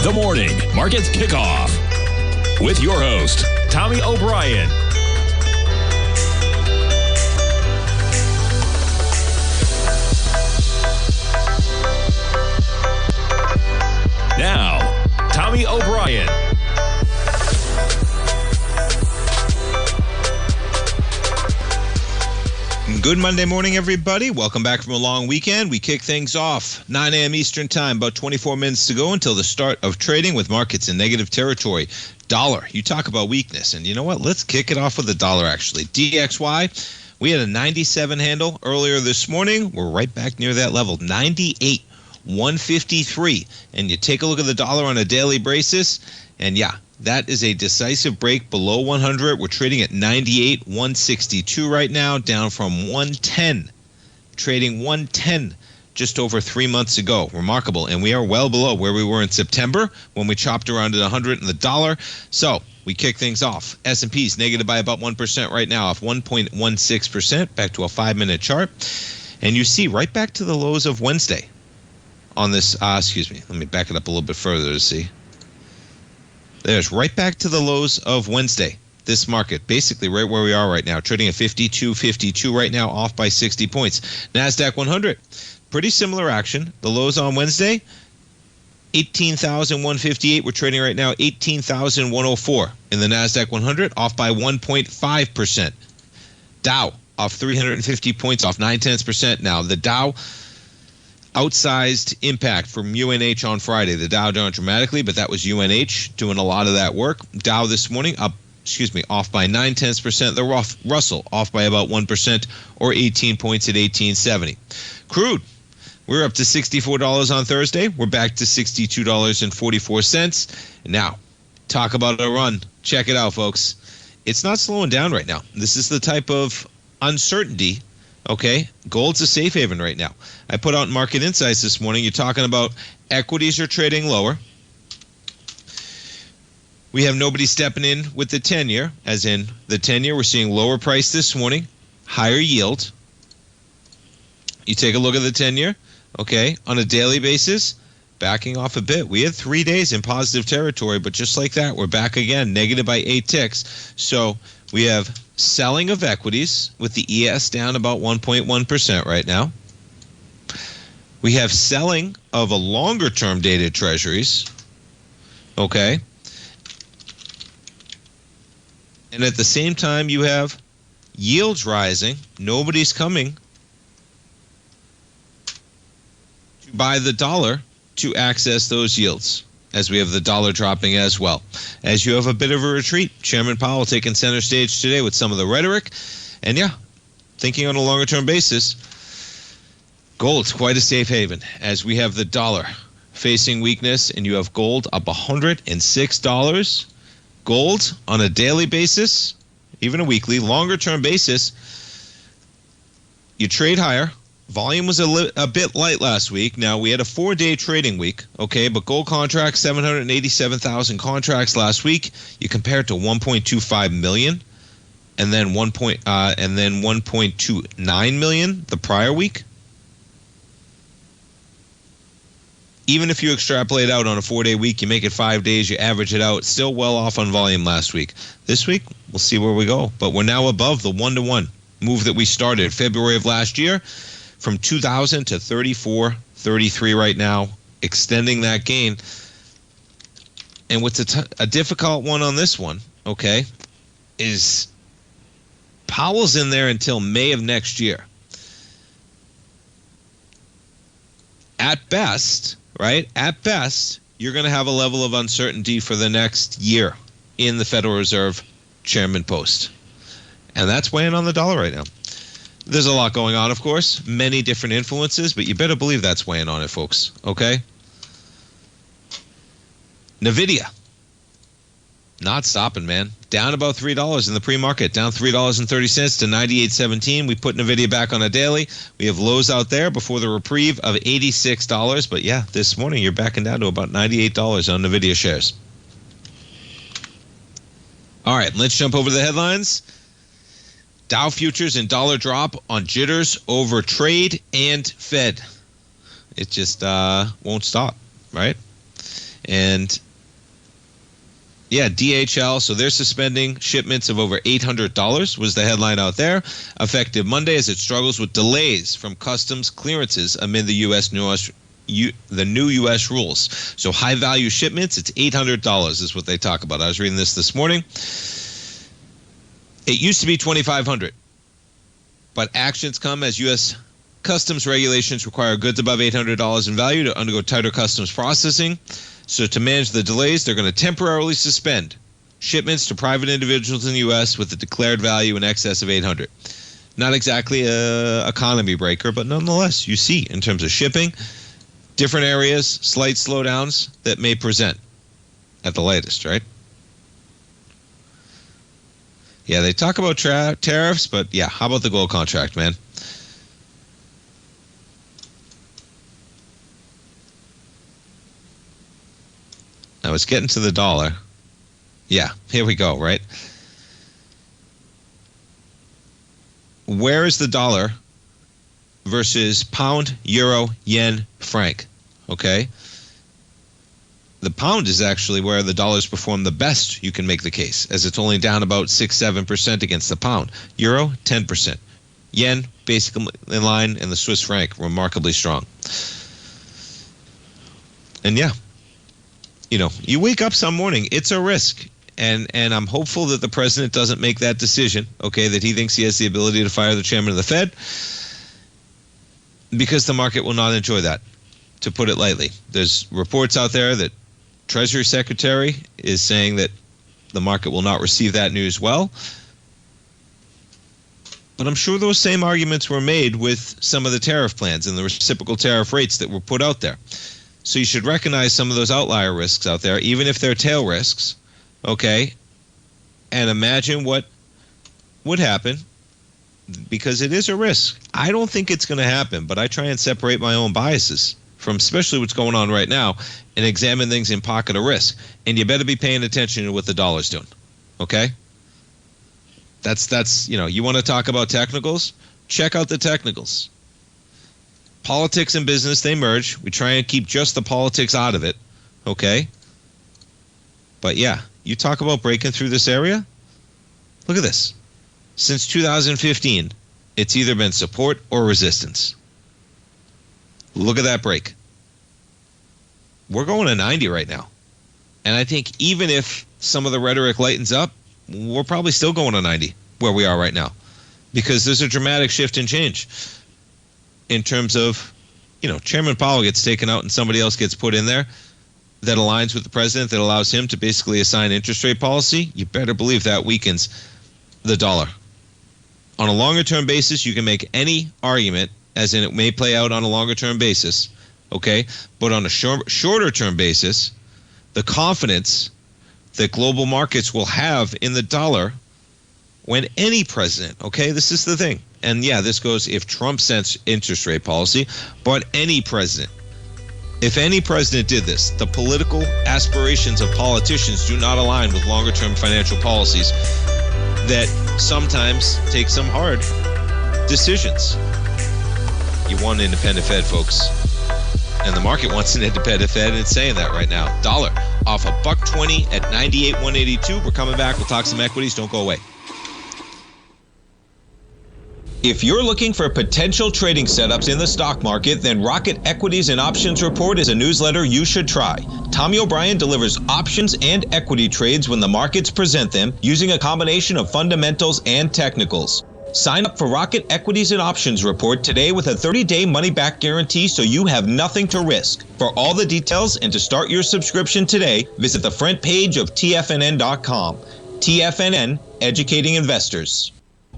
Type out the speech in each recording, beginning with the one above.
The Morning Market Kickoff with your host, Tommy O'Brien. Now, Tommy O'Brien. Good Monday morning, everybody. Welcome back from a long weekend. We kick things off 9 a.m. Eastern Time, about 24 minutes to go until the start of trading with markets in negative territory. Dollar, you talk about weakness. And you know what? Let's kick it off with the dollar, actually. DXY, we had a 97 handle earlier this morning. We're right back near that level, 98, 153. And you take a look at the dollar on a daily basis, and yeah, that is a decisive break below 100. We're trading at 98, 162 right now, down from 110. Trading 110 just over 3 months ago. Remarkable. And we are well below where we were in September when we chopped around at 100 in the dollar. So we kick things off. S&P's negative by about 1% right now, off 1.16%, back to a 5-minute chart. And you see right back to the lows of Wednesday on this, let me back it up a little bit further to see. There's right back to the lows of Wednesday. This market, basically right where we are right now, trading at 52.52 right now, off by 60 points. NASDAQ 100, pretty similar action. The lows on Wednesday, 18,158. We're trading right now 18,104 in the NASDAQ 100, off by 1.5%. Dow off 350 points, off 0.9%. Now the Dow, outsized impact from UNH on Friday. The Dow down dramatically, but that was UNH doing a lot of that work. Dow this morning off by 0.9%. The Russell off by about 1% or 18 points at 1870. Crude, we're up to $64 on Thursday. We're back to $62.44. Now, talk about a run. Check it out, folks. It's not slowing down right now. This is the type of uncertainty. Okay, gold's a safe haven right now. I put out Market Insights this morning. You're talking about equities are trading lower. We have nobody stepping in with the 10-year, as in the 10-year. We're seeing lower price this morning, higher yield. You take a look at the 10-year, okay, on a daily basis, backing off a bit. We had 3 days in positive territory, but just like that, we're back again, negative by 8 ticks. So we have selling of equities with the ES down about 1.1% right now. We have selling of a longer-term dated treasuries, okay? And at the same time, you have yields rising. Nobody's coming to buy the dollar to access those yields, as we have the dollar dropping as well. As you have a bit of a retreat, Chairman Powell taking center stage today with some of the rhetoric. And yeah, thinking on a longer term basis, gold's quite a safe haven as we have the dollar facing weakness and you have gold up $106. Gold on a daily basis, even a weekly, longer term basis, you trade higher. Volume was a bit light last week. Now, we had a 4-day trading week, okay, but gold contracts, 787,000 contracts last week. You compare it to 1.25 million and then 1.29 million the prior week. Even if you extrapolate out on a 4-day week, you make it 5 days, you average it out, still well off on volume last week. This week, we'll see where we go. But we're now above the 1-to-1 move that we started February of last year, from 2,000 to 34.33 right now, extending that gain. And what's a difficult one on this one, okay, is Powell's in there until May of next year. At best, right? At best, you're going to have a level of uncertainty for the next year in the Federal Reserve chairman post. And that's weighing on the dollar right now. There's a lot going on, of course, many different influences, but you better believe that's weighing on it, folks, okay? NVIDIA, not stopping, man. Down about $3 in the pre-market, down $3.30 to 98.17. We put NVIDIA back on a daily. We have lows out there before the reprieve of $86. But yeah, this morning you're backing down to about $98 on NVIDIA shares. All right, let's jump over to the headlines. Dow futures and dollar drop on jitters over trade and Fed. It just won't stop, right? And yeah, DHL, so they're suspending shipments of over $800 was the headline out there, effective Monday as it struggles with delays from customs clearances amid the the new U.S. rules. So high-value shipments, it's $800 is what they talk about. I was reading this morning. It used to be $2,500, but actions come as U.S. customs regulations require goods above $800 in value to undergo tighter customs processing. So to manage the delays, they're going to temporarily suspend shipments to private individuals in the U.S. with a declared value in excess of $800. Not exactly a economy breaker, but nonetheless, you see in terms of shipping, different areas, slight slowdowns that may present at the latest, right? Yeah, they talk about tariffs, but yeah, how about the gold contract, man? Now it's getting to the dollar. Yeah, here we go, right? Where is the dollar versus pound, euro, yen, franc? Okay. The pound is actually where the dollars perform the best, you can make the case, as it's only down about 6-7% against the pound. Euro, 10%. Yen, basically in line, and the Swiss franc, remarkably strong. And yeah, you know, you wake up some morning, it's a risk. And I'm hopeful that the president doesn't make that decision, okay, that he thinks he has the ability to fire the chairman of the Fed, because the market will not enjoy that, to put it lightly. There's reports out there that Treasury Secretary is saying that the market will not receive that news well. But I'm sure those same arguments were made with some of the tariff plans and the reciprocal tariff rates that were put out there. So you should recognize some of those outlier risks out there, even if they're tail risks, okay, and imagine what would happen, because it is a risk. I don't think it's going to happen, but I try and separate my own biases from especially what's going on right now and examine things in pocket of risk. And you better be paying attention to what the dollar's doing, okay? That's you know, you want to talk about technicals? Check out the technicals. Politics and business, they merge. We try and keep just the politics out of it, okay? But yeah, you talk about breaking through this area. Look at this. Since 2015, it's either been support or resistance. Look at that break. We're going to 90 right now. And I think even if some of the rhetoric lightens up, we're probably still going to 90 where we are right now, because there's a dramatic shift in change in terms of, you know, Chairman Powell gets taken out and somebody else gets put in there that aligns with the president, that allows him to basically assign interest rate policy. You better believe that weakens the dollar. On a longer term basis, you can make any argument, as in it may play out on a longer term basis, okay? But on a shorter term basis, the confidence that global markets will have in the dollar when any president, okay, this is the thing. And yeah, this goes if Trump sets interest rate policy, but any president. If any president did this, the political aspirations of politicians do not align with longer term financial policies that sometimes take some hard decisions. You want an independent Fed, folks. And the market wants an independent Fed, and it's saying that right now. Dollar off $1.20 at 98.182. We're coming back. We'll talk some equities. Don't go away. If you're looking for potential trading setups in the stock market, then Rocket Equities and Options Report is a newsletter you should try. Tommy O'Brien delivers options and equity trades when the markets present them, using a combination of fundamentals and technicals. Sign up for Rocket Equities and Options Report today with a 30-day money-back guarantee, so you have nothing to risk. For all the details and to start your subscription today, visit the front page of TFNN.com. TFNN, educating investors.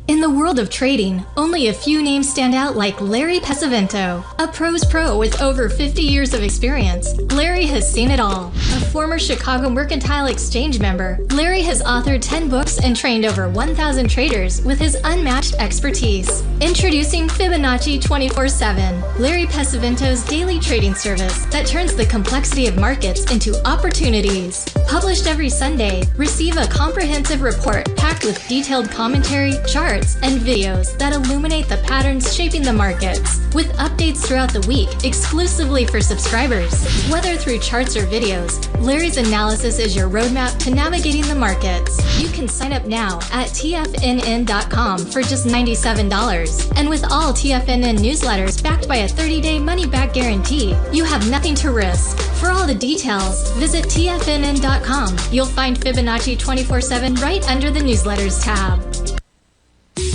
In the world of trading, only a few names stand out like Larry Pesavento, a pro's pro with over 50 years of experience. Larry has seen it all. A former Chicago Mercantile Exchange member, Larry has authored 10 books and trained over 1,000 traders with his unmatched expertise. Introducing Fibonacci 24/7, Larry Pesavento's daily trading service that turns the complexity of markets into opportunities. Published every Sunday, receive a comprehensive report packed with detailed commentary, charts, and videos that illuminate the patterns shaping the markets, with updates throughout the week exclusively for subscribers. Whether through charts or videos, Larry's analysis is your roadmap to navigating the markets. You can sign up now at TFNN.com for just $97. And with all TFNN newsletters backed by a 30-day money-back guarantee, you have nothing to risk. For all the details, visit TFNN.com. You'll find Fibonacci 24/7 right under the newsletters tab.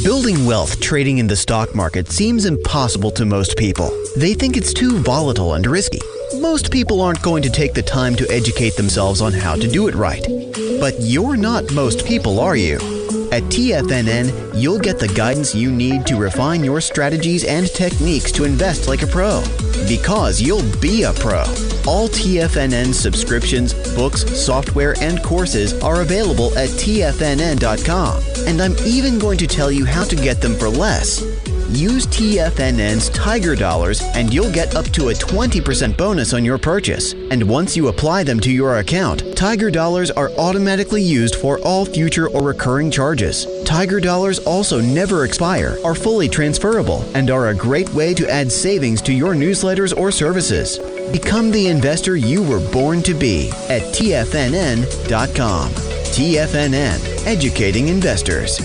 Building wealth trading in the stock market seems impossible to most people. They think it's too volatile and risky. Most people aren't going to take the time to educate themselves on how to do it right. But you're not most people, are you? At TFNN, you'll get the guidance you need to refine your strategies and techniques to invest like a pro. Because you'll be a pro. All TFNN subscriptions, books, software, and courses are available at TFNN.com. And I'm even going to tell you how to get them for less. Use TFNN's Tiger Dollars and you'll get up to a 20% bonus on your purchase. And once you apply them to your account, Tiger Dollars are automatically used for all future or recurring charges. Tiger Dollars also never expire, are fully transferable, and are a great way to add savings to your newsletters or services. Become the investor you were born to be at TFNN.com. TFNN, educating investors.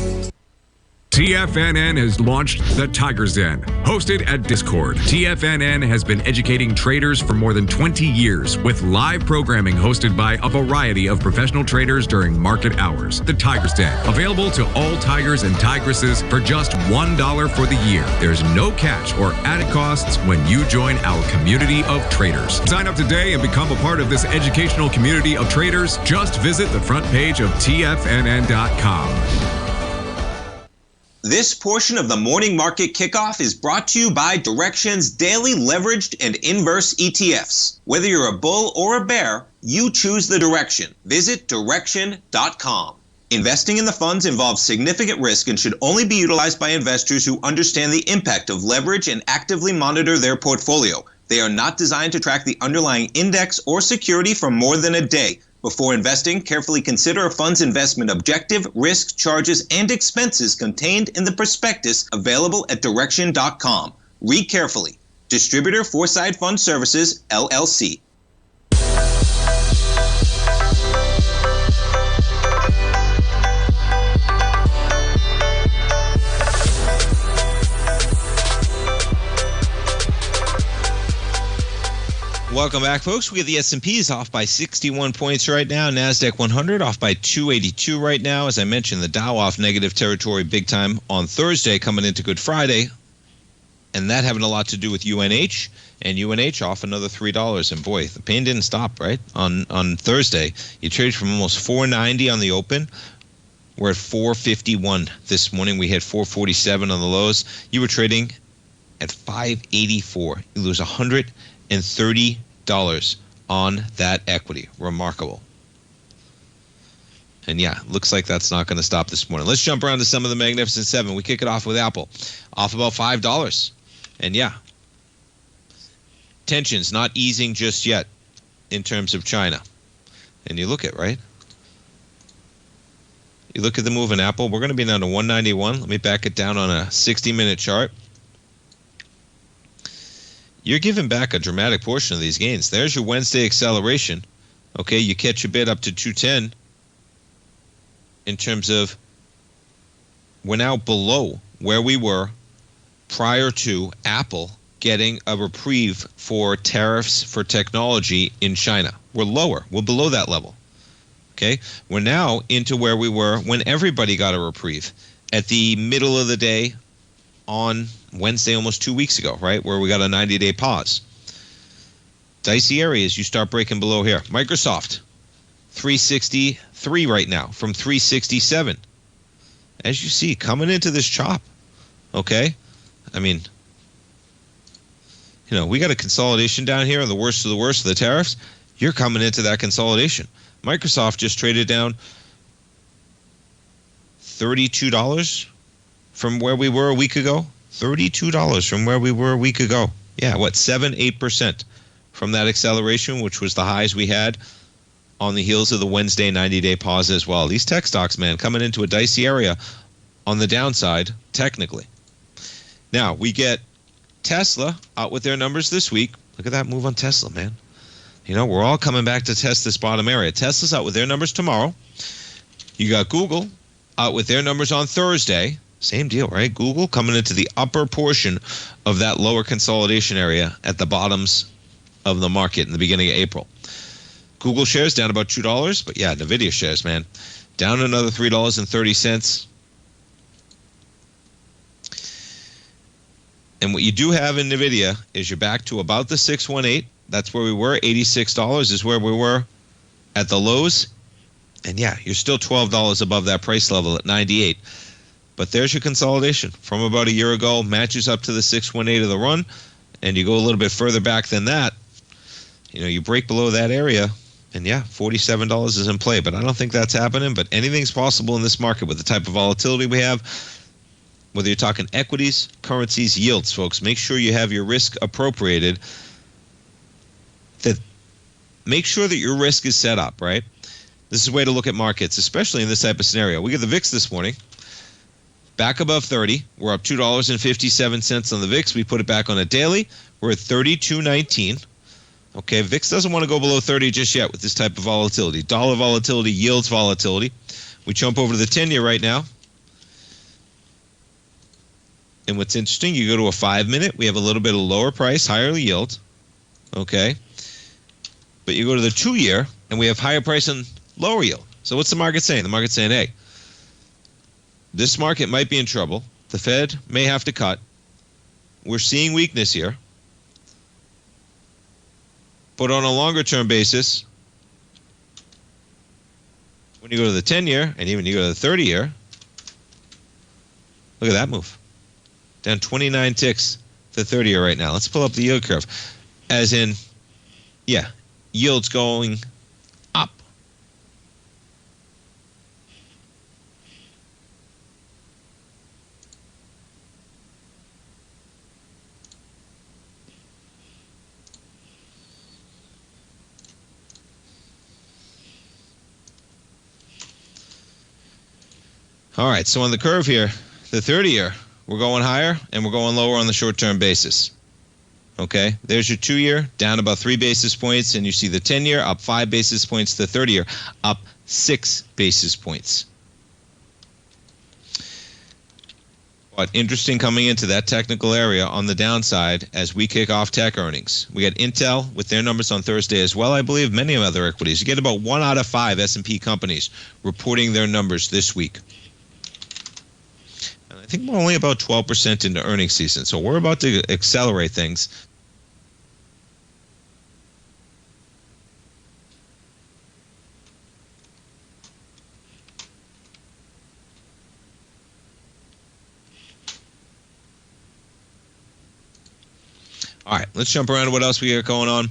TFNN has launched the Tiger's Den. Hosted at Discord, TFNN has been educating traders for more than 20 years with live programming hosted by a variety of professional traders during market hours. The Tiger's Den, available to all tigers and tigresses for just $1 for the year. There's no catch or added costs when you join our community of traders. Sign up today and become a part of this educational community of traders. Just visit the front page of TFNN.com. This portion of the Morning Market Kickoff is brought to you by Direxion's daily leveraged and inverse ETFs. Whether you're a bull or a bear, you choose the direction. Visit Direxion.com. Investing in the funds involves significant risk and should only be utilized by investors who understand the impact of leverage and actively monitor their portfolio. They are not designed to track the underlying index or security for more than a day. Before investing, carefully consider a fund's investment objective, risk, charges, and expenses contained in the prospectus available at Direxion.com. Read carefully. Distributor Foreside Fund Services, LLC. Welcome back, folks. We have the S&Ps off by 61 points right now. NASDAQ 100 off by 282 right now. As I mentioned, the Dow off negative territory big time on Thursday coming into Good Friday. And that having a lot to do with UNH. And UNH off another $3. And boy, the pain didn't stop, right? On Thursday, you traded from almost 490 on the open. We're at 451 this morning. We hit 447 on the lows. You were trading at 584. You lose $130 on that equity. Remarkable. And yeah, looks like that's not going to stop this morning. Let's jump around to some of the Magnificent Seven. We kick it off with Apple, off about $5. And yeah, tensions not easing just yet in terms of China. And you look at, right? You look at the move in Apple. We're going to be down to 191. Let me back it down on a 60-minute chart. You're giving back a dramatic portion of these gains. There's your Wednesday acceleration. Okay, you catch a bit up to 210 in terms of we're now below where we were prior to Apple getting a reprieve for tariffs for technology in China. We're lower. We're below that level. Okay, we're now into where we were when everybody got a reprieve at the middle of the day on Wednesday almost 2 weeks ago, right, where we got a 90-day pause. Dicey areas, you start breaking below here. Microsoft, 363 right now from 367. As you see, coming into this chop, okay? I mean, you know, we got a consolidation down here on the worst of the tariffs. you're coming into that consolidation. Microsoft just traded down $32 from where we were a week ago. $32 from where we were a week ago. Yeah, 7-8% from that acceleration, which was the highs we had on the heels of the Wednesday 90-day pause as well. These tech stocks, man, coming into a dicey area on the downside, technically. Now, we get Tesla out with their numbers this week. Look at that move on Tesla, man. You know, we're all coming back to test this bottom area. Tesla's out with their numbers tomorrow. You got Google out with their numbers on Thursday. Same deal, right? Google coming into the upper portion of that lower consolidation area at the bottoms of the market in the beginning of April. Google shares down about $2, but yeah, NVIDIA shares, man, down another $3.30. And what you do have in NVIDIA is you're back to about the 618. That's where we were. $86 is where we were at the lows. And yeah, you're still $12 above that price level at 98. But there's your consolidation from about a year ago, matches up to the 618 of the run, and you go a little bit further back than that. You know, you break below that area, and yeah, $47 is in play. But I don't think that's happening. But anything's possible in this market with the type of volatility we have. Whether you're talking equities, currencies, yields, folks, make sure you have your risk appropriated. Make sure that your risk is set up, right? This is a way to look at markets, especially in this type of scenario. We get the VIX this morning, back above 30. We're up $2.57 on the VIX. We put it back on a daily. We're at 32.19. Okay, VIX doesn't want to go below 30 just yet with this type of volatility. Dollar volatility, yields volatility. We jump over to the 10-year right now. And what's interesting, you go to a 5-minute, we have a little bit of lower price, higher yield. Okay. But you go to the 2-year, and we have higher price and lower yield. So what's the market saying? The market's saying, hey, this market might be in trouble. The Fed may have to cut. We're seeing weakness here. But on a longer-term basis, when you go to the 10-year, and even you go to the 30-year, look at that move. Down 29 ticks to 30-year right now. Let's pull up the yield curve. As in, yeah, yields going up. All right, so on the curve here, the 30-year, we're going higher and we're going lower on the short-term basis. Okay, there's your 2-year, down about 3 basis points, and you see the 10-year up 5 basis points, the 30-year up 6 basis points. But interesting coming into that technical area on the downside as we kick off tech earnings. We got Intel with their numbers on Thursday as well. I believe many other equities. You get about 1 out of 5 S&P companies reporting their numbers this week. And I think we're only about 12% into earnings season, so we're about to accelerate things. All right, let's jump around to what else we got going on.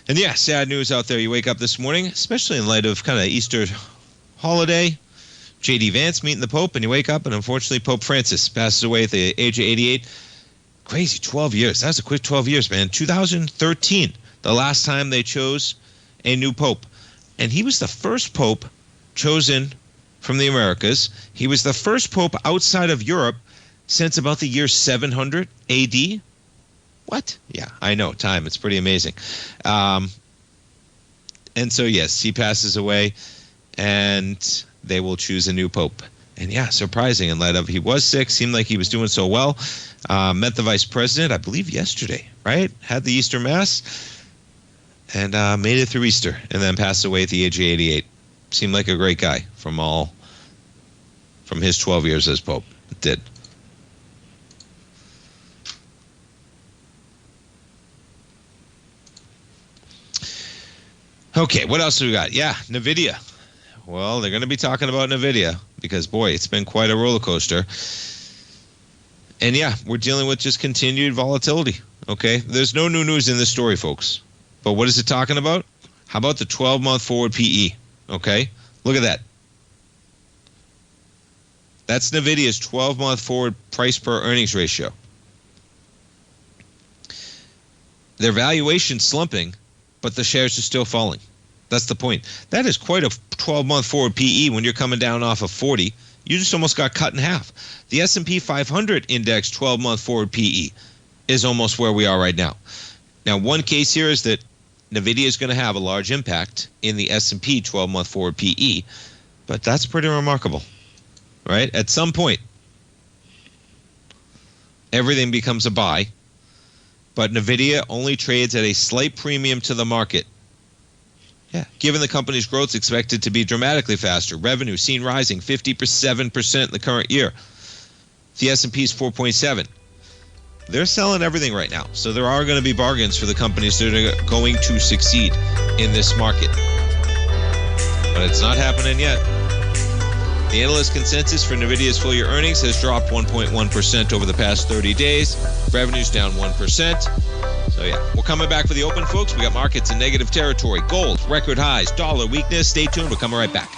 And yeah, sad news out there. You wake up this morning, especially in light of kind of Easter holiday, J.D. Vance meeting the Pope, and you wake up, and unfortunately Pope Francis passes away at the age of 88. Crazy, 12 years. That was a quick 12 years, man. 2013, the last time they chose a new Pope. And he was the first Pope chosen from the Americas. He was the first Pope outside of Europe since about the year 700 A.D., What? Yeah, I know. Time. It's pretty amazing. And so, yes, he passes away, and they will choose a new pope. And, yeah, surprising in light of he was sick, seemed like he was doing so well. Met the vice president, I believe, yesterday, right? Had the Easter Mass and made it through Easter and then passed away at the age of 88. Seemed like a great guy from his 12 years as pope. It did. Okay, what else do we got? Yeah, NVIDIA. Well, they're going to be talking about NVIDIA because, boy, it's been quite a roller coaster. And, yeah, we're dealing with just continued volatility, okay? There's no new news in this story, folks. But what is it talking about? How about the 12-month forward PE? Okay, look at that. That's NVIDIA's 12-month forward price per earnings ratio. Their valuation's slumping, but the shares are still falling. That's the point. That is quite a 12-month forward PE when you're coming down off of 40. You just almost got cut in half. The S&P 500 index 12-month forward PE is almost where we are right now. Now, one case here is that NVIDIA is going to have a large impact in the S&P 12-month forward PE, but that's pretty remarkable, right? At some point, everything becomes a buy, but NVIDIA only trades at a slight premium to the market. Yeah, given the company's growth is expected to be dramatically faster. Revenue seen rising 57% in the current year. The S&P is 4.7. They're selling everything right now. So there are going to be bargains for the companies that are going to succeed in this market. But it's not happening yet. The analyst consensus for NVIDIA's full-year earnings has dropped 1.1% over the past 30 days. Revenue's down 1%. So yeah, we're coming back for the open, folks. We got markets in negative territory. Gold, record highs, dollar weakness. Stay tuned. We're coming right back.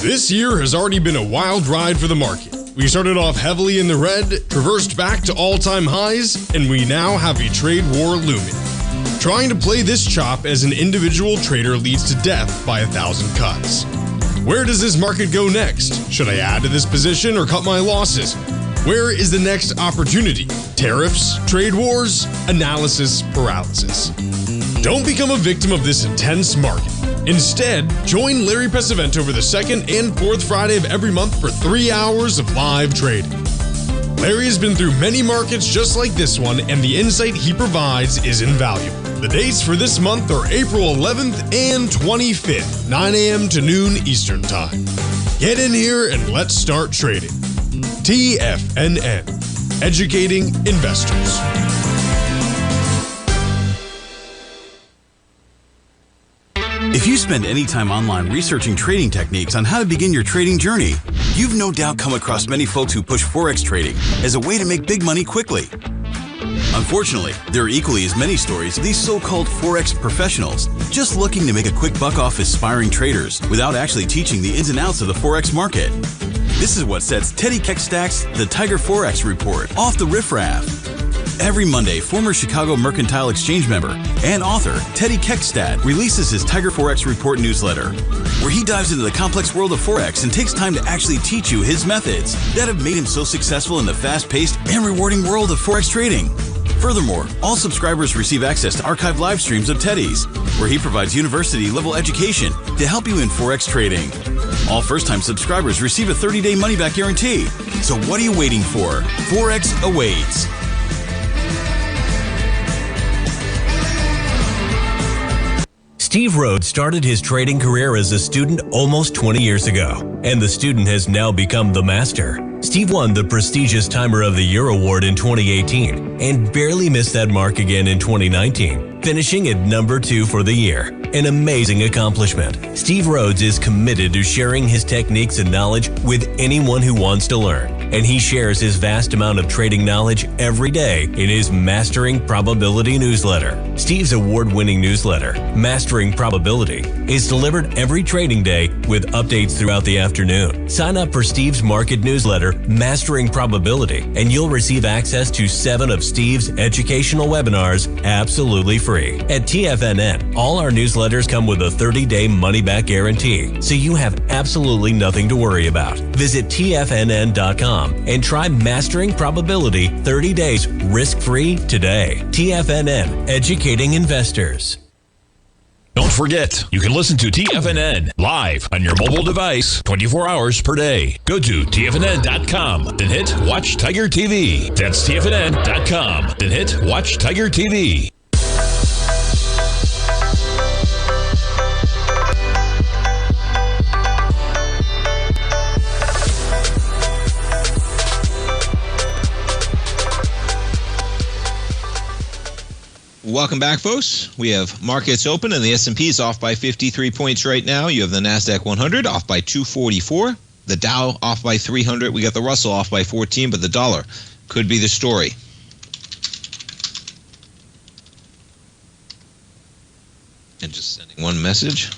This year has already been a wild ride for the market. We started off heavily in the red, reversed back to all-time highs, and we now have a trade war looming. Trying to play this chop as an individual trader leads to death by 1,000 cuts. Where does this market go next? Should I add to this position or cut my losses? Where is the next opportunity? Tariffs, trade wars, analysis paralysis. Don't become a victim of this intense market. Instead, join Larry Pesavento over the second and fourth Friday of every month for 3 hours of live trading. Larry has been through many markets just like this one, and the insight he provides is invaluable. The dates for this month are April 11th and 25th, 9 a.m. to noon Eastern Time. Get in here and let's start trading. TFNN, educating investors. If you spend any time online researching trading techniques on how to begin your trading journey, you've no doubt come across many folks who push Forex trading as a way to make big money quickly. Unfortunately, there are equally as many stories of these so-called Forex professionals just looking to make a quick buck off aspiring traders without actually teaching the ins and outs of the Forex market. This is what sets Teddy Keckstack's The Tiger Forex Report off the riffraff. Every Monday, former Chicago Mercantile Exchange member and author Teddy Keckstack releases his Tiger Forex Report newsletter, where he dives into the complex world of Forex and takes time to actually teach you his methods that have made him so successful in the fast-paced and rewarding world of Forex trading. Furthermore, all subscribers receive access to archived live streams of Teddy's, where he provides university-level education to help you in Forex trading. All first-time subscribers receive a 30-day money-back guarantee. So what are you waiting for? Forex awaits. Steve Rhodes started his trading career as a student almost 20 years ago, and the student has now become the master. Steve won the prestigious Timer of the Year award in 2018 and barely missed that mark again in 2019, finishing at number 2 for the year. An amazing accomplishment. Steve Rhodes is committed to sharing his techniques and knowledge with anyone who wants to learn, and he shares his vast amount of trading knowledge every day in his Mastering Probability newsletter. Steve's award-winning newsletter, Mastering Probability, is delivered every trading day with updates throughout the afternoon. Sign up for Steve's market newsletter, Mastering Probability, and you'll receive access to 7 of Steve's educational webinars absolutely free. At TFNN, all our newsletters come with a 30-day money-back guarantee, so you have absolutely nothing to worry about. Visit TFNN.com and try Mastering Probability 30 days risk-free today. TFNN, educating investors. Don't forget, you can listen to TFNN live on your mobile device 24 hours per day. Go to TFNN.com, then hit Watch Tiger TV. That's TFNN.com, then hit Watch Tiger TV. Welcome back, folks. We have markets open, and the S&P is off by 53 points right now. You have the NASDAQ 100 off by 244. The Dow off by 300. We got the Russell off by 14, but the dollar could be the story. second, just sending one message.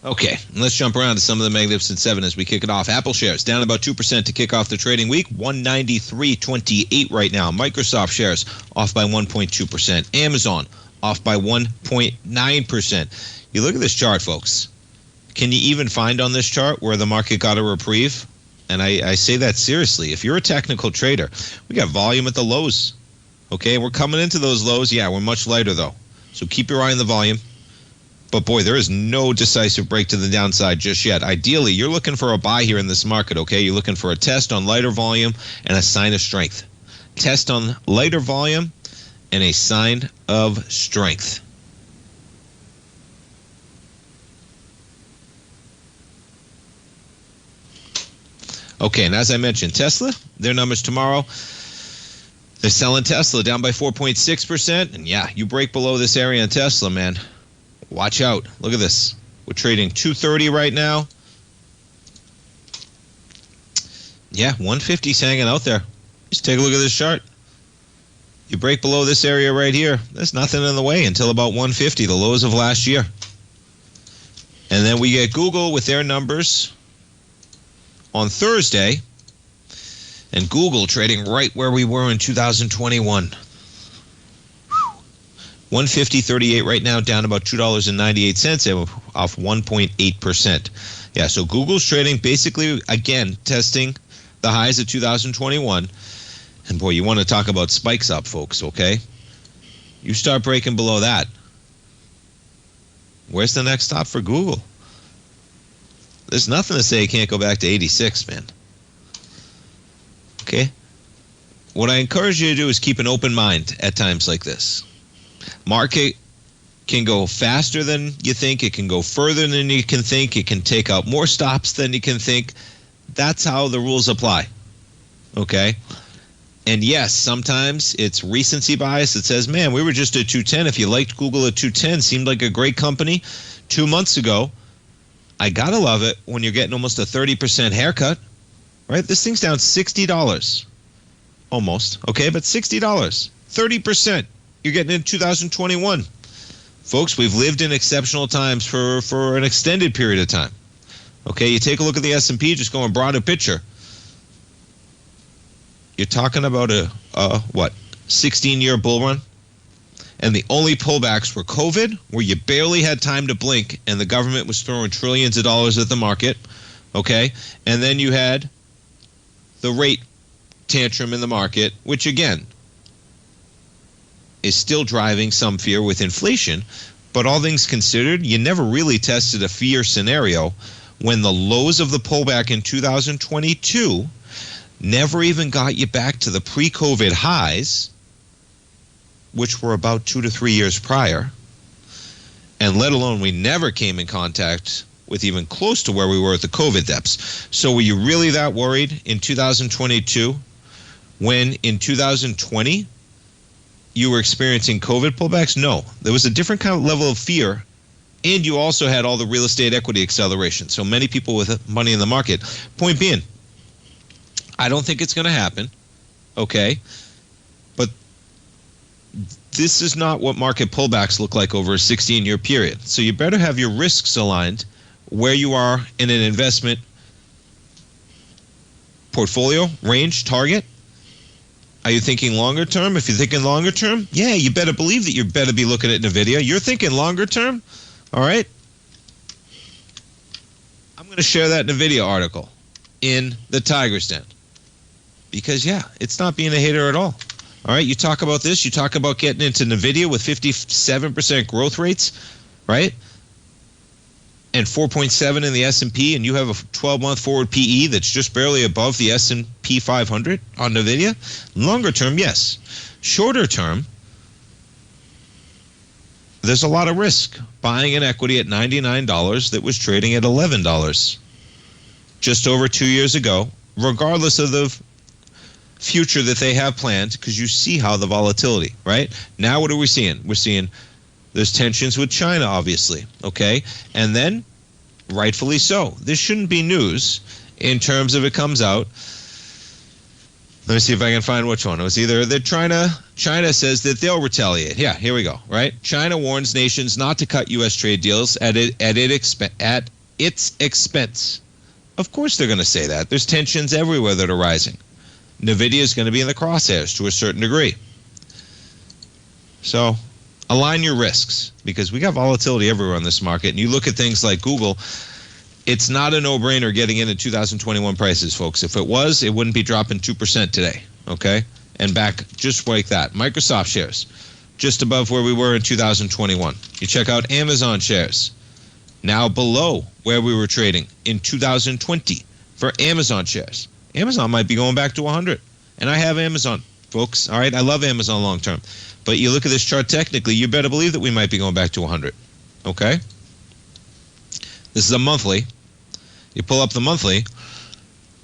Okay, let's jump around to some of the Magnificent Seven as we kick it off. Apple shares down about 2% to kick off the trading week, 193.28 right now. Microsoft shares off by 1.2%. Amazon off by 1.9%. You look at this chart, folks. Can you even find on this chart where the market got a reprieve? And I say that seriously. If you're a technical trader, we got volume at the lows. Okay, we're coming into those lows. Yeah, we're much lighter, though. So keep your eye on the volume. But boy, there is no decisive break to the downside just yet. Ideally, you're looking for a buy here in this market, okay? You're looking for a test on lighter volume and a sign of strength. Test on lighter volume and a sign of strength. Okay, and as I mentioned, Tesla, their numbers tomorrow. They're selling Tesla down by 4.6%. And yeah, you break below this area on Tesla, man. Watch out. Look at this. We're trading 230 right now. Yeah, 150's hanging out there. Just take a look at this chart. You break below this area right here, there's nothing in the way until about 150, the lows of last year. And then we get Google with their numbers on Thursday. And Google trading right where we were in 2021. 150.38 right now, down about $2.98, off 1.8%. Yeah, so Google's trading basically, again, testing the highs of 2021. And boy, you want to talk about spikes up, folks, okay? You start breaking below that. Where's the next stop for Google? There's nothing to say it can't go back to 86, man. Okay? What I encourage you to do is keep an open mind at times like this. Market can go faster than you think. It can go further than you can think. It can take out more stops than you can think. That's how the rules apply. Okay? And yes, sometimes it's recency bias that says, man, we were just at 210. If you liked Google at 210, seemed like a great company 2 months ago. I gotta love it when you're getting almost a 30% haircut. Right? This thing's down $60. Almost. Okay, but $60. 30%. You're getting in 2021. Folks, we've lived in exceptional times for an extended period of time. Okay, you take a look at the S&P, just going broader picture. You're talking about a 16-year bull run? And the only pullbacks were COVID, where you barely had time to blink, and the government was throwing trillions of dollars at the market. Okay, and then you had the rate tantrum in the market, which again, is still driving some fear with inflation, but all things considered, you never really tested a fear scenario when the lows of the pullback in 2022 never even got you back to the pre-COVID highs, which were about 2 to 3 years prior, and let alone we never came in contact with even close to where we were at the COVID depths. So were you really that worried in 2022 when in 2020 you were experiencing COVID pullbacks? No. There was a different kind of level of fear, and you also had all the real estate equity acceleration. So many people with money in the market. Point being, I don't think it's going to happen, okay? But this is not what market pullbacks look like over a 16-year period. So you better have your risks aligned where you are in an investment portfolio, range, target. Are you thinking longer term? If you're thinking longer term, yeah, you better believe that you better be looking at NVIDIA. You're thinking longer term? All right. I'm going to share that NVIDIA article in the Tiger's Den. Because, yeah, it's not being a hater at all. All right, you talk about this. You talk about getting into NVIDIA with 57% growth rates, right? And 4.7 in the S&P, and you have a 12-month forward PE that's just barely above the S&P 500 on NVIDIA. Longer term, yes. Shorter term, there's a lot of risk buying an equity at $99 that was trading at $11 just over 2 years ago, regardless of the future that they have planned, because you see how the volatility, right? Now what are we seeing? We're seeing there's tensions with China, obviously, okay? And then, rightfully so, this shouldn't be news in terms of it comes out Let me see if I can find which one. It was either that China says that they'll retaliate. Yeah, here we go, right? China warns nations not to cut U.S. trade deals at its expense. Of course they're going to say that. There's tensions everywhere that are rising. NVIDIA is going to be in the crosshairs to a certain degree. So align your risks, because we got volatility everywhere on this market. And you look at things like Google, it's not a no-brainer getting into 2021 prices, folks. If it was, it wouldn't be dropping 2% today, okay? And back just like that. Microsoft shares, just above where we were in 2021. You check out Amazon shares, now below where we were trading in 2020 for Amazon shares. Amazon might be going back to 100. And I have Amazon, folks. All right, I love Amazon long-term. But you look at this chart technically, you better believe that we might be going back to 100, okay? This is a monthly. You pull up the monthly,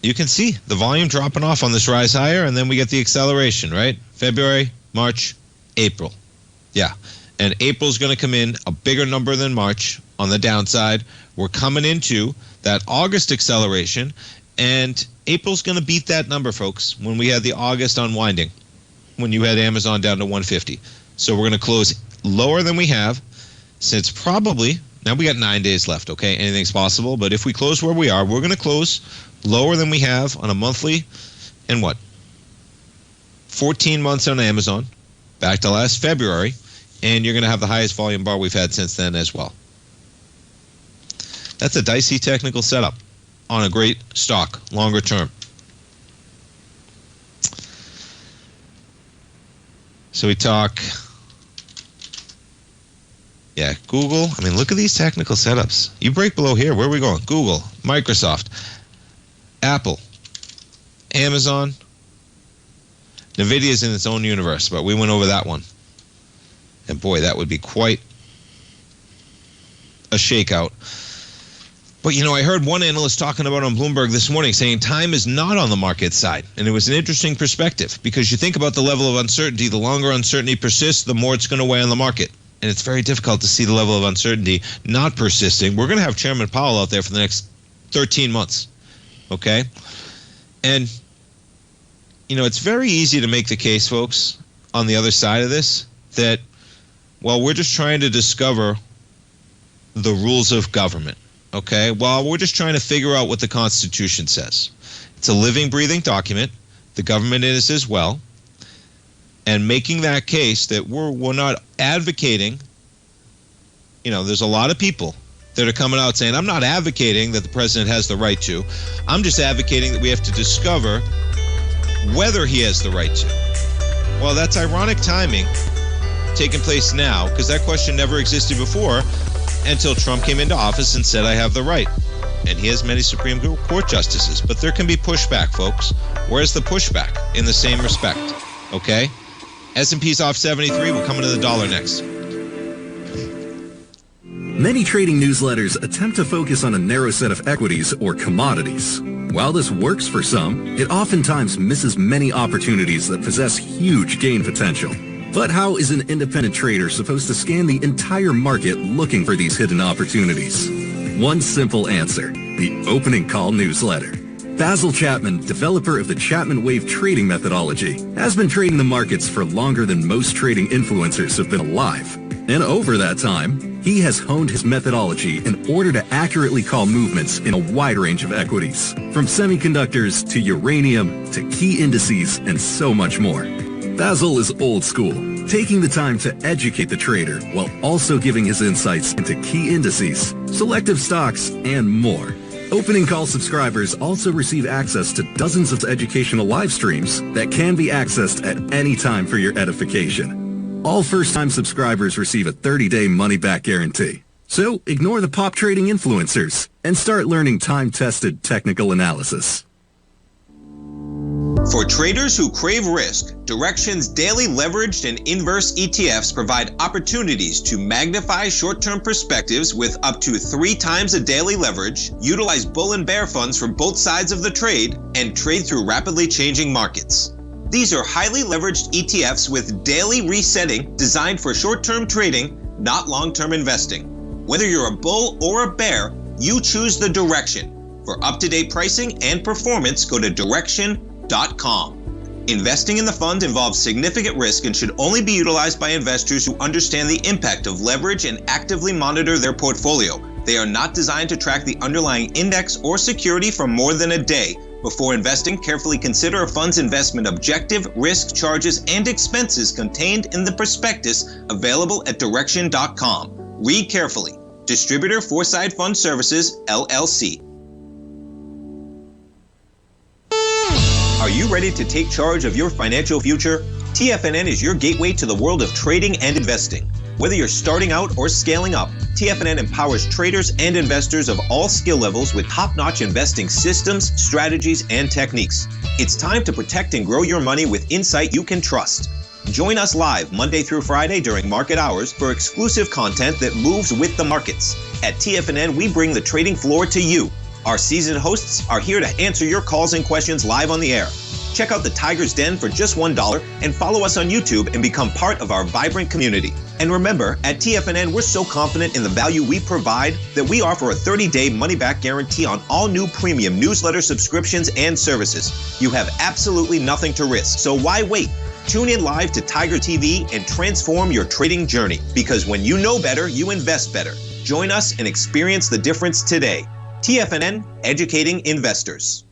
you can see the volume dropping off on this rise higher, and then we get the acceleration, right? February, March, April. Yeah, and April's going to come in a bigger number than March on the downside. We're coming into that August acceleration, and April's going to beat that number, folks, when we had the August unwinding, when you had Amazon down to 150. So we're going to close lower than we have since probably... Now we got 9 days left, okay? Anything's possible, but if we close where we are, we're going to close lower than we have on a monthly in 14 months on Amazon, back to last February, and you're going to have the highest volume bar we've had since then as well. That's a dicey technical setup on a great stock, longer term. So we talk... Yeah, Google. I mean, look at these technical setups. You break below here. Where are we going? Google, Microsoft, Apple, Amazon. NVIDIA is in its own universe, but we went over that one. And boy, that would be quite a shakeout. But, you know, I heard one analyst talking about on Bloomberg this morning saying time is not on the market side. And it was an interesting perspective, because you think about the level of uncertainty. The longer uncertainty persists, the more it's going to weigh on the market. And it's very difficult to see the level of uncertainty not persisting. We're going to have Chairman Powell out there for the next 13 months, okay? And, you know, it's very easy to make the case, folks, on the other side of this, that, well, we're just trying to discover the rules of government, okay? Well, we're just trying to figure out what the Constitution says. It's a living, breathing document. The government is as well. And making that case that we're not advocating, you know, there's a lot of people that are coming out saying, I'm not advocating that the president has the right to. I'm just advocating that we have to discover whether he has the right to. Well, that's ironic timing taking place now, because that question never existed before until Trump came into office and said, I have the right. And he has many Supreme Court justices. But there can be pushback, folks. Where's the pushback in the same respect? Okay? S&P's off 73. We're coming to the dollar next. Many trading newsletters attempt to focus on a narrow set of equities or commodities. While this works for some, it oftentimes misses many opportunities that possess huge gain potential. But how is an independent trader supposed to scan the entire market looking for these hidden opportunities? One simple answer: the opening call newsletter. Basil Chapman, developer of the Chapman Wave trading methodology, has been trading the markets for longer than most trading influencers have been alive. And over that time, he has honed his methodology in order to accurately call movements in a wide range of equities, from semiconductors to uranium to key indices and so much more. Basil is old school, taking the time to educate the trader while also giving his insights into key indices, selective stocks, and more. Opening call subscribers also receive access to dozens of educational live streams that can be accessed at any time for your edification. All first-time subscribers receive a 30-day money-back guarantee. So ignore the pop trading influencers and start learning time-tested technical analysis. For traders who crave risk, Direxion's daily leveraged and inverse ETFs provide opportunities to magnify short-term perspectives with up to 3 times a daily leverage, utilize bull and bear funds from both sides of the trade, and trade through rapidly changing markets. These are highly leveraged ETFs with daily resetting designed for short-term trading, not long-term investing. Whether you're a bull or a bear, you choose the Direxion. For up-to-date pricing and performance, go to Direxion.com. Investing in the fund involves significant risk and should only be utilized by investors who understand the impact of leverage and actively monitor their portfolio. They are not designed to track the underlying index or security for more than a day. Before investing, carefully consider a fund's investment objective, risk, charges, and expenses contained in the prospectus available at Direxion.com. Read carefully. Distributor Foreside Fund Services, LLC. Are you ready to take charge of your financial future? TFNN is your gateway to the world of trading and investing. Whether you're starting out or scaling up, TFNN empowers traders and investors of all skill levels with top-notch investing systems, strategies, and techniques. It's time to protect and grow your money with insight you can trust. Join us live Monday through Friday during market hours for exclusive content that moves with the markets. At TFNN, we bring the trading floor to you. Our seasoned hosts are here to answer your calls and questions live on the air. Check out the Tiger's Den for just $1 and follow us on YouTube and become part of our vibrant community. And remember, at TFNN, we're so confident in the value we provide that we offer a 30-day money-back guarantee on all new premium newsletter subscriptions and services. You have absolutely nothing to risk, so why wait? Tune in live to Tiger TV and transform your trading journey, because when you know better, you invest better. Join us and experience the difference today. TFNN, educating investors.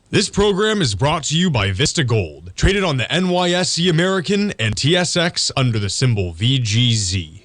This program is brought to you by Vista Gold, traded on the NYSE American and TSX under the symbol VGZ.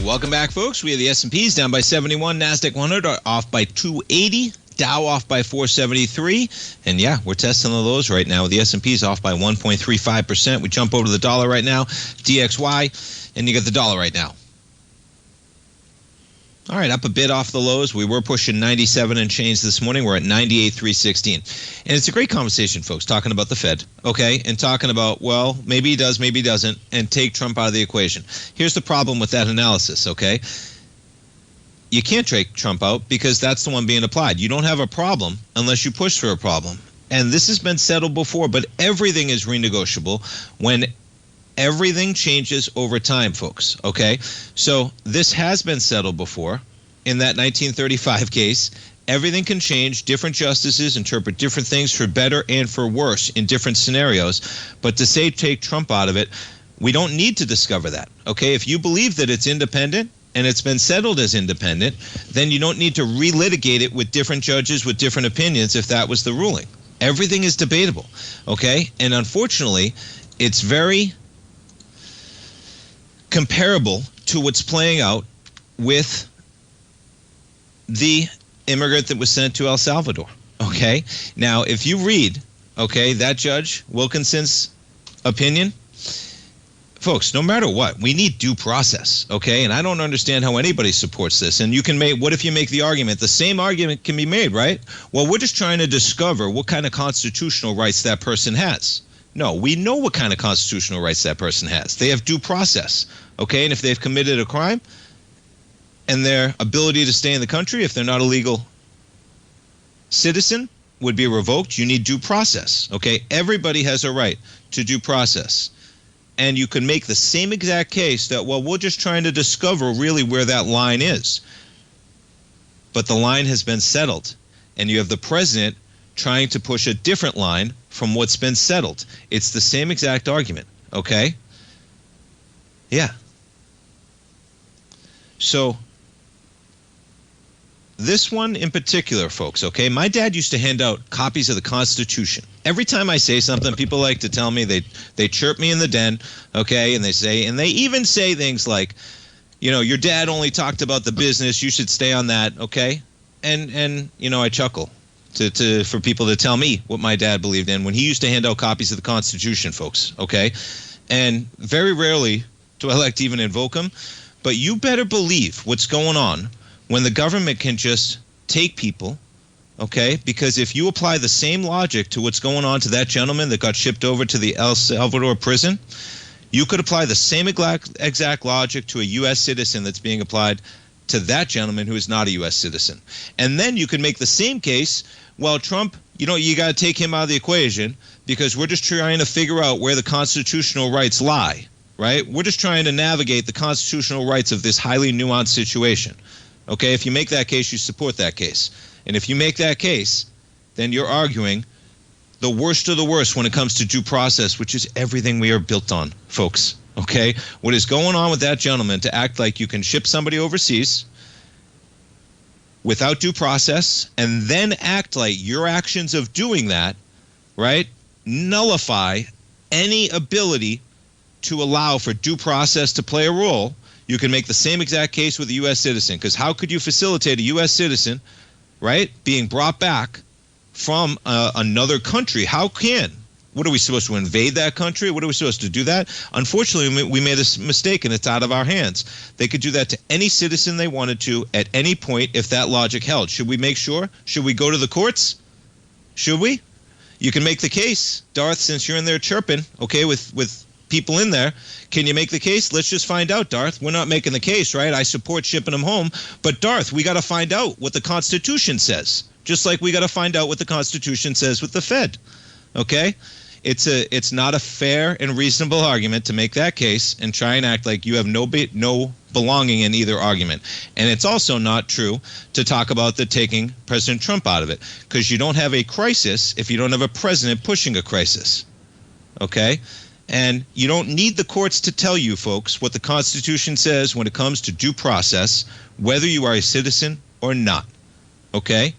Welcome back, folks. We have the S&Ps down by 71, NASDAQ 100 are off by 280, Dow off by 473, and yeah, we're testing the lows right now. The S&P's off by 1.35%. We jump over to the dollar right now, DXY, and you get the dollar right now. All right, up a bit off the lows. We were pushing 97 and change this morning. We're at 98,316. And it's a great conversation, folks, talking about the Fed, okay, and talking about, well, maybe he does, maybe he doesn't, and take Trump out of the equation. Here's the problem with that analysis, okay? You can't take Trump out because that's the one being applied. You don't have a problem unless you push for a problem. And this has been settled before, but everything is renegotiable when everything changes over time, folks, okay? So this has been settled before in that 1935 case. Everything can change. Different justices interpret different things for better and for worse in different scenarios. But to say take Trump out of it, we don't need to discover that, okay? If you believe that it's independent and it's been settled as independent, then you don't need to relitigate it with different judges with different opinions if that was the ruling. Everything is debatable, okay? And unfortunately, it's very comparable to what's playing out with the immigrant that was sent to El Salvador, okay? Now, if you read, okay, that Judge Wilkinson's opinion, folks, no matter what, we need due process, okay? And I don't understand how anybody supports this. And you can make, what if you make the argument? The same argument can be made, right? Well, we're just trying to discover what kind of constitutional rights that person has. No, we know what kind of constitutional rights that person has. They have due process, okay? And if they've committed a crime and their ability to stay in the country, if they're not a legal citizen, would be revoked, you need due process, okay? Everybody has a right to due process. And you can make the same exact case that, well, we're just trying to discover really where that line is. But the line has been settled, and you have the president trying to push a different line from what's been settled. It's the same exact argument, okay? Yeah. So this one in particular, folks, okay? My dad used to hand out copies of the Constitution. Every time I say something, people like to tell me, they chirp me in the den, okay? And they even say things like, you know, your dad only talked about the business, you should stay on that, okay? And you know, I chuckle for people to tell me what my dad believed in when he used to hand out copies of the Constitution, folks, okay? And very rarely do I like to even invoke them, but you better believe what's going on when the government can just take people, okay? Because if you apply the same logic to what's going on to that gentleman that got shipped over to the El Salvador prison, you could apply the same exact logic to a U.S. citizen that's being applied to that gentleman who is not a U.S. citizen. And then you can make the same case, well, Trump you got to take him out of the equation because we're just trying to figure out where the constitutional rights lie, right? We're just trying to navigate the constitutional rights of this highly nuanced situation. Okay, if you make that case, you support that case. And if you make that case, then you're arguing the worst of the worst when it comes to due process, which is everything we are built on, folks. Okay, what is going on with that gentleman to act like you can ship somebody overseas without due process and then act like your actions of doing that, right, nullify any ability to allow for due process to play a role. You can make the same exact case with a U.S. citizen, because how could you facilitate a U.S. citizen, right, being brought back from another country? How can? What are we supposed to invade that country? What are we supposed to do that? Unfortunately, we made this mistake and it's out of our hands. They could do that to any citizen they wanted to at any point if that logic held. Should we make sure? Should we go to the courts? Should we? You can make the case, Darth, since you're in there chirping, okay, with people in there. Can you make the case? Let's just find out, Darth. We're not making the case, right? I support shipping them home. But, Darth, we got to find out what the Constitution says, just like we got to find out what the Constitution says with the Fed, okay? It's not a fair and reasonable argument to make that case and try and act like you have no belonging in either argument. And it's also not true to talk about the taking President Trump out of it, because you don't have a crisis if you don't have a president pushing a crisis, okay? And you don't need the courts to tell you, folks, what the Constitution says when it comes to due process, whether you are a citizen or not, okay?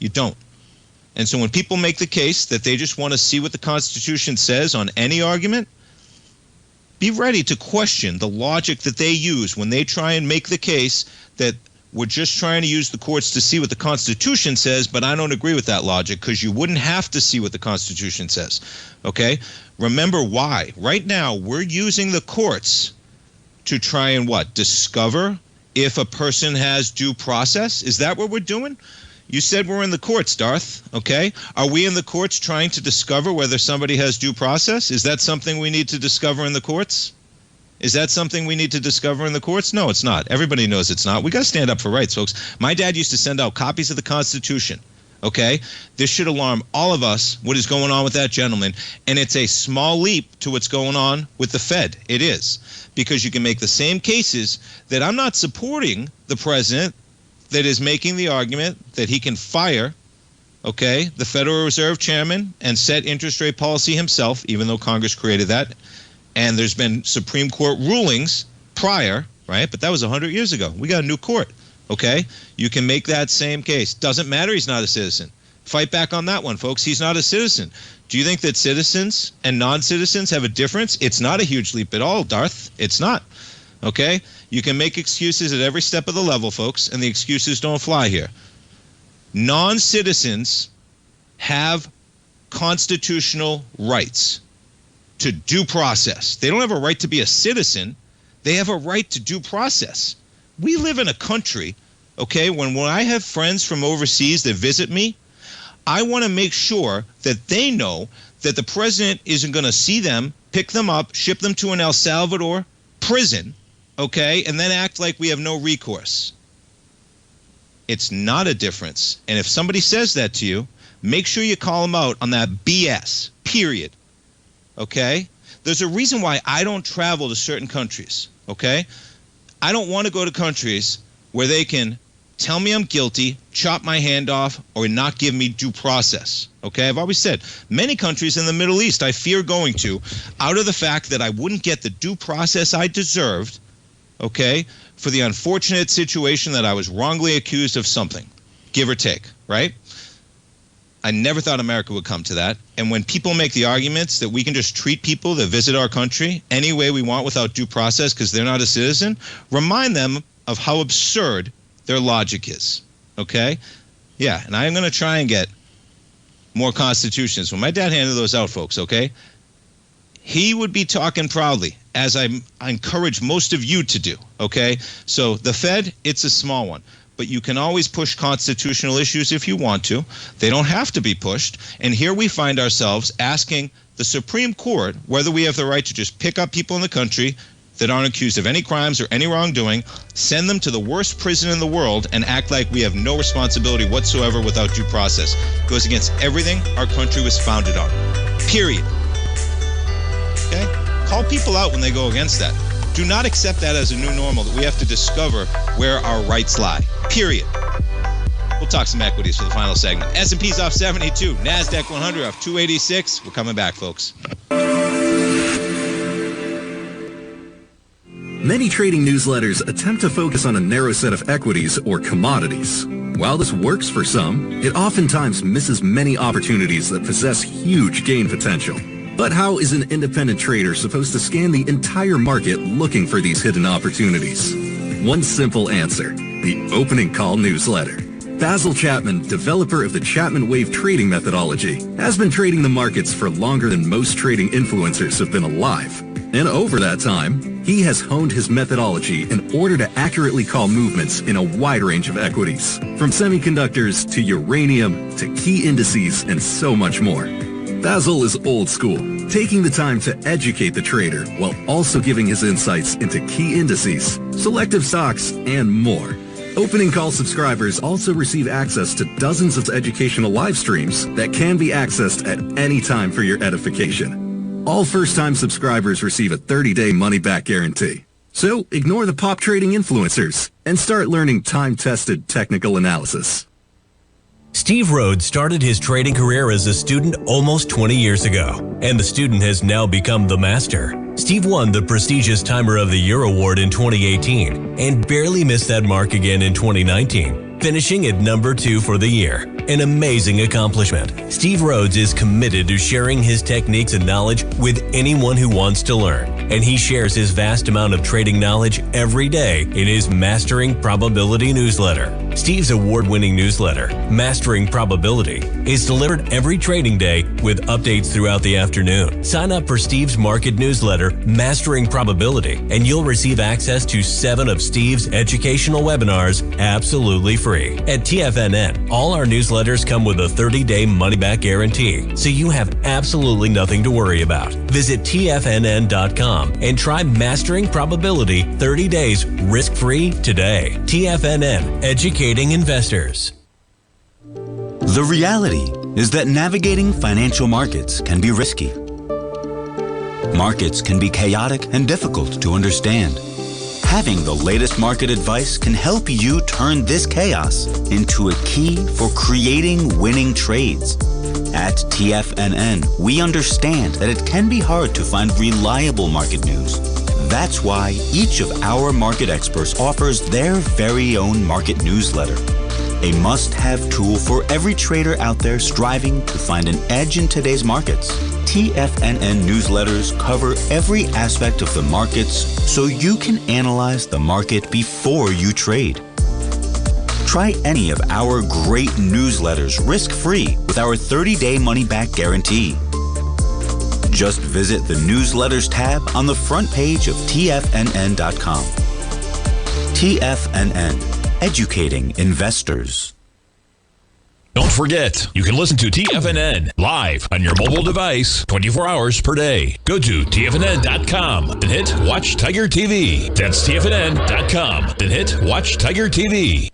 You don't. And so when people make the case that they just want to see what the Constitution says on any argument, be ready to question the logic that they use when they try and make the case that we're just trying to use the courts to see what the Constitution says, but I don't agree with that logic, because you wouldn't have to see what the Constitution says, okay? Remember why. Right now, we're using the courts to try and what? Discover if a person has due process? Is that what we're doing? You said we're in the courts, Darth, okay? Are we in the courts trying to discover whether somebody has due process? Is that something we need to discover in the courts? Is that something we need to discover in the courts? No, it's not. Everybody knows it's not. We got to stand up for rights, folks. My dad used to send out copies of the Constitution, okay? This should alarm all of us, what is going on with that gentleman. And it's a small leap to what's going on with the Fed. It is. Because you can make the same cases that I'm not supporting the president that is making the argument that he can fire, okay, the Federal Reserve Chairman and set interest rate policy himself, even though Congress created that. And there's been Supreme Court rulings prior, right? But that was 100 years ago. We got a new court, okay? You can make that same case. Doesn't matter he's not a citizen. Fight back on that one, folks. He's not a citizen. Do you think that citizens and non-citizens have a difference? It's not a huge leap at all, Darth. It's not, okay? You can make excuses at every step of the level, folks, and the excuses don't fly here. Non-citizens have constitutional rights to due process. They don't have a right to be a citizen. They have a right to due process. We live in a country, okay, when I have friends from overseas that visit me, I want to make sure that they know that the president isn't going to see them, pick them up, ship them to an El Salvador prison, okay, and then act like we have no recourse. It's not a difference. And if somebody says that to you, make sure you call them out on that BS, period. Okay? There's a reason why I don't travel to certain countries, okay? I don't want to go to countries where they can tell me I'm guilty, chop my hand off, or not give me due process, okay? I've always said, many countries in the Middle East I fear going to out of the fact that I wouldn't get the due process I deserved, okay, for the unfortunate situation that I was wrongly accused of something, give or take, right? I never thought America would come to that. And when people make the arguments that we can just treat people that visit our country any way we want without due process because they're not a citizen, remind them of how absurd their logic is, okay? Yeah, and I'm going to try and get more constitutions. When my dad handed those out, folks, okay, he would be talking proudly, as I encourage most of you to do, okay? So the Fed, it's a small one. But you can always push constitutional issues if you want to. They don't have to be pushed. And here we find ourselves asking the Supreme Court whether we have the right to just pick up people in the country, that aren't accused of any crimes or any wrongdoing, send them to the worst prison in the world, and act like we have no responsibility whatsoever without due process. It goes against everything our country was founded on. Period. Okay? Call people out when they go against that. Do not accept that as a new normal, that we have to discover where our rights lie. Period. We'll talk some equities for the final segment. S&P's off 72. NASDAQ 100 off 286. We're coming back, folks. Many trading newsletters attempt to focus on a narrow set of equities or commodities. While this works for some, it oftentimes misses many opportunities that possess huge gain potential. But how is an independent trader supposed to scan the entire market looking for these hidden opportunities? One simple answer: the opening call newsletter. Basil Chapman, developer of the Chapman Wave trading methodology, has been trading the markets for longer than most trading influencers have been alive. And over that time, he has honed his methodology in order to accurately call movements in a wide range of equities, from semiconductors to uranium to key indices and so much more. Basil is old school, taking the time to educate the trader while also giving his insights into key indices, selective stocks, and more. Opening call subscribers also receive access to dozens of educational live streams that can be accessed at any time for your edification. All first-time subscribers receive a 30-day money-back guarantee. So ignore the pop trading influencers and start learning time-tested technical analysis. Steve Rhodes started his trading career as a student almost 20 years ago, and the student has now become the master. Steve won the prestigious Timer of the Year award in 2018 and barely missed that mark again in 2019, finishing at number 2 for the year. An amazing accomplishment. Steve Rhodes is committed to sharing his techniques and knowledge with anyone who wants to learn, and he shares his vast amount of trading knowledge every day in his Mastering Probability newsletter. Steve's award-winning newsletter, Mastering Probability, is delivered every trading day with updates throughout the afternoon. Sign up for Steve's market newsletter, Mastering Probability, and you'll receive access to 7 of Steve's educational webinars absolutely free. At TFNN, all our newsletters come with a 30-day money-back guarantee, so you have absolutely nothing to worry about. Visit TFNN.com and try Mastering Probability 30 days risk-free today. TFNN, educating investors. The reality is that navigating financial markets can be risky. Markets can be chaotic and difficult to understand. Having the latest market advice can help you turn this chaos into a key for creating winning trades. At TFNN, we understand that it can be hard to find reliable market news. That's why each of our market experts offers their very own market newsletter, a must-have tool for every trader out there striving to find an edge in today's markets. TFNN newsletters cover every aspect of the markets so you can analyze the market before you trade. Try any of our great newsletters risk-free with our 30-day money-back guarantee. Just visit the Newsletters tab on the front page of TFNN.com. TFNN, educating investors. Don't forget, you can listen to TFNN live on your mobile device 24 hours per day. Go to TFNN.com and hit Watch Tiger TV. That's TFNN.com. Then hit Watch Tiger TV.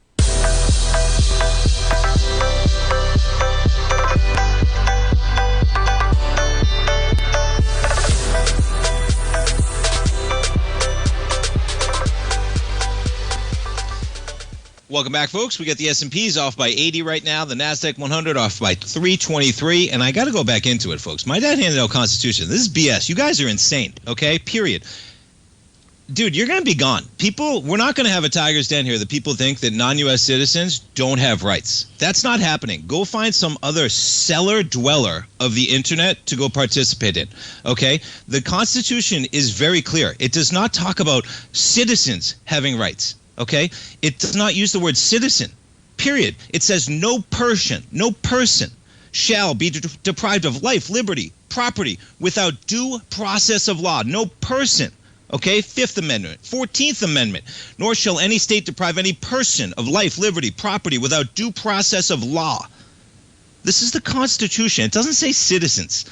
Welcome back, folks. We got the S&Ps off by 80 right now. The NASDAQ 100 off by 323. And I got to go back into it, folks. My dad handed out Constitution. This is BS. You guys are insane, okay? Period. Dude, you're going to be gone. We're not going to have a Tiger's Den here that people think that non-U.S. citizens don't have rights. That's not happening. Go find some other cellar dweller of the internet to go participate in, okay? The Constitution is very clear. It does not talk about citizens having rights. Okay? It does not use the word citizen, period. It says no person shall be deprived of life, liberty, property without due process of law. No person. Okay? 5th Amendment. 14th Amendment. Nor shall any state deprive any person of life, liberty, property without due process of law. This is the Constitution. It doesn't say citizens.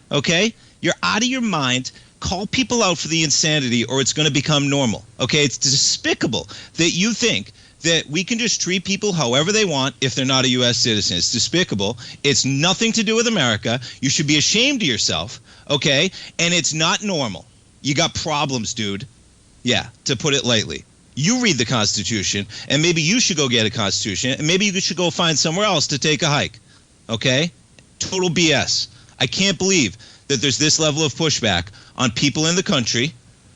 Okay? You're out of your mind. Call people out for the insanity or it's going to become normal. Okay, it's despicable that you think that we can just treat people however they want if they're not a U.S. citizen. It's despicable. It's nothing to do with America. You should be ashamed of yourself, okay? And it's not normal. You got problems, dude. Yeah, to put it lightly. You read the Constitution, and maybe you should go get a Constitution, and maybe you should go find somewhere else to take a hike, okay? Total BS. I can't believe that there's this level of pushback on people in the country,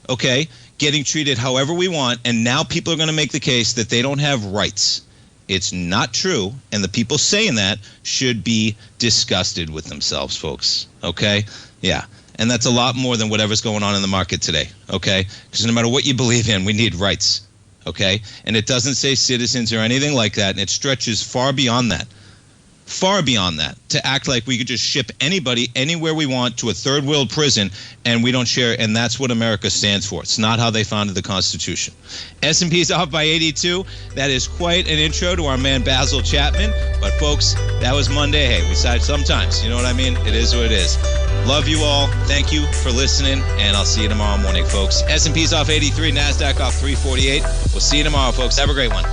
okay, getting treated however we want, and now people are going to make the case that they don't have rights. It's not true, and the people saying that should be disgusted with themselves, folks, okay? Yeah, and that's a lot more than whatever's going on in the market today, okay? Because no matter what you believe in, we need rights, okay? And it doesn't say citizens or anything like that, and it stretches far beyond that. Far beyond that, to act like we could just ship anybody anywhere we want to a third world prison and we don't share, and that's what America stands for. It's not how they founded the Constitution. S&P's off by 82. That is quite an intro to our man Basil Chapman. But folks, that was Monday. Hey, we decide sometimes, you know what I mean? It is what it is. Love you all. Thank you for listening, and I'll see you tomorrow morning, folks. S&P's off 83, NASDAQ off 348. We'll see you tomorrow, folks. Have a great one.